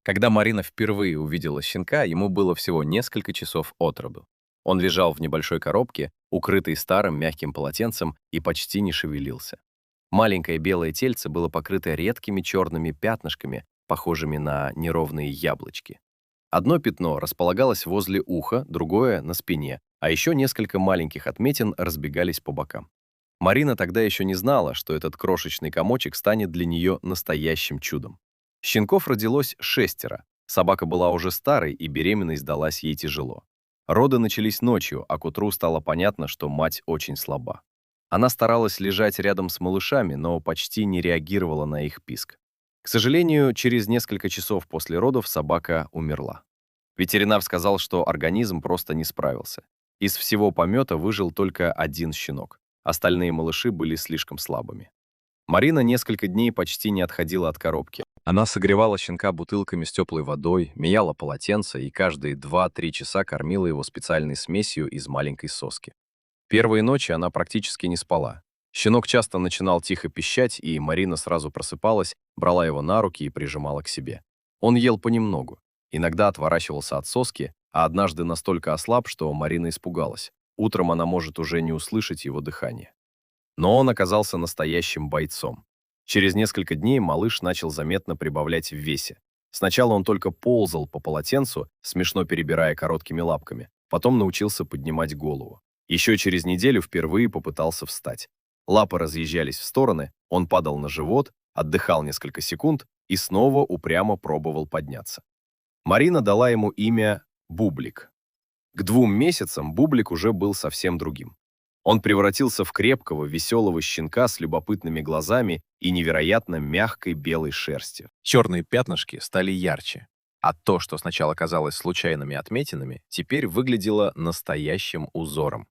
Когда Марина впервые увидела щенка, ему было всего несколько часов от роду. Он лежал в небольшой коробке, укрытый старым мягким полотенцем, и почти не шевелился. Маленькое белое тельце было покрыто редкими черными пятнышками, похожими на неровные яблочки. Одно пятно располагалось возле уха, другое — на спине, а еще несколько маленьких отметин разбегались по бокам. Марина тогда еще не знала, что этот крошечный комочек станет для нее настоящим чудом. Щенков родилось 6. Собака была уже старой, и беременность далась ей тяжело. Роды начались ночью, а к утру стало понятно, что мать очень слаба. Она старалась лежать рядом с малышами, но почти не реагировала на их писк. К сожалению, через несколько часов после родов собака умерла. Ветеринар сказал, что организм просто не справился. Из всего помета выжил только один щенок. Остальные малыши были слишком слабыми. Марина несколько дней почти не отходила от коробки. Она согревала щенка бутылками с теплой водой, меняла полотенце и каждые 2-3 часа кормила его специальной смесью из маленькой соски. Первые ночи она практически не спала. Щенок часто начинал тихо пищать, и Марина сразу просыпалась, брала его на руки и прижимала к себе. Он ел понемногу. Иногда отворачивался от соски, а однажды настолько ослаб, что Марина испугалась. Утром она может уже не услышать его дыхание. Но он оказался настоящим бойцом. Через несколько дней малыш начал заметно прибавлять в весе. Сначала он только ползал по полотенцу, смешно перебирая короткими лапками, потом научился поднимать голову. Еще через неделю впервые попытался встать. Лапы разъезжались в стороны, он падал на живот, отдыхал несколько секунд и снова упрямо пробовал подняться. Марина дала ему имя Бублик. К 2 месяцам Бублик уже был совсем другим. Он превратился в крепкого, веселого щенка с любопытными глазами и невероятно мягкой белой шерстью. Черные пятнышки стали ярче, а то, что сначала казалось случайными отметинами, теперь выглядело настоящим узором.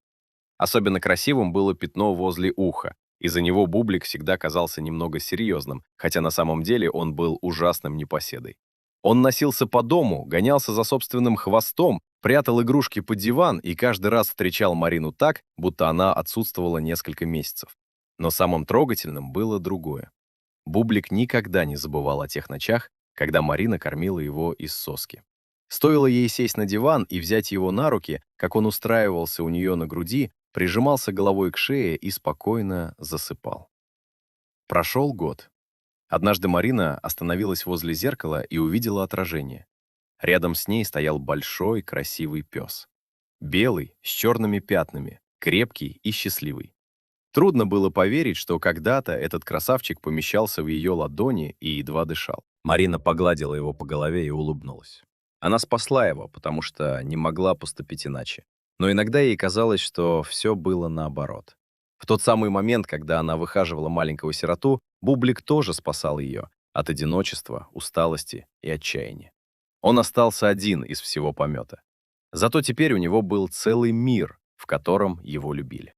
Особенно красивым было пятно возле уха. Из-за него Бублик всегда казался немного серьезным, хотя на самом деле он был ужасным непоседой. Он носился по дому, гонялся за собственным хвостом, прятал игрушки под диван и каждый раз встречал Марину так, будто она отсутствовала несколько месяцев. Но самым трогательным было другое. Бублик никогда не забывал о тех ночах, когда Марина кормила его из соски. Стоило ей сесть на диван и взять его на руки, как он устраивался у нее на груди, прижимался головой к шее и спокойно засыпал. Прошел год. Однажды Марина остановилась возле зеркала и увидела отражение. Рядом с ней стоял большой красивый пес. Белый, с черными пятнами, крепкий и счастливый. Трудно было поверить, что когда-то этот красавчик помещался в ее ладони и едва дышал. Марина погладила его по голове и улыбнулась. Она спасла его, потому что не могла поступить иначе. Но иногда ей казалось, что все было наоборот. В тот самый момент, когда она выхаживала маленького сироту, Бублик тоже спасал ее от одиночества, усталости и отчаяния. Он остался один из всего помета. Зато теперь у него был целый мир, в котором его любили.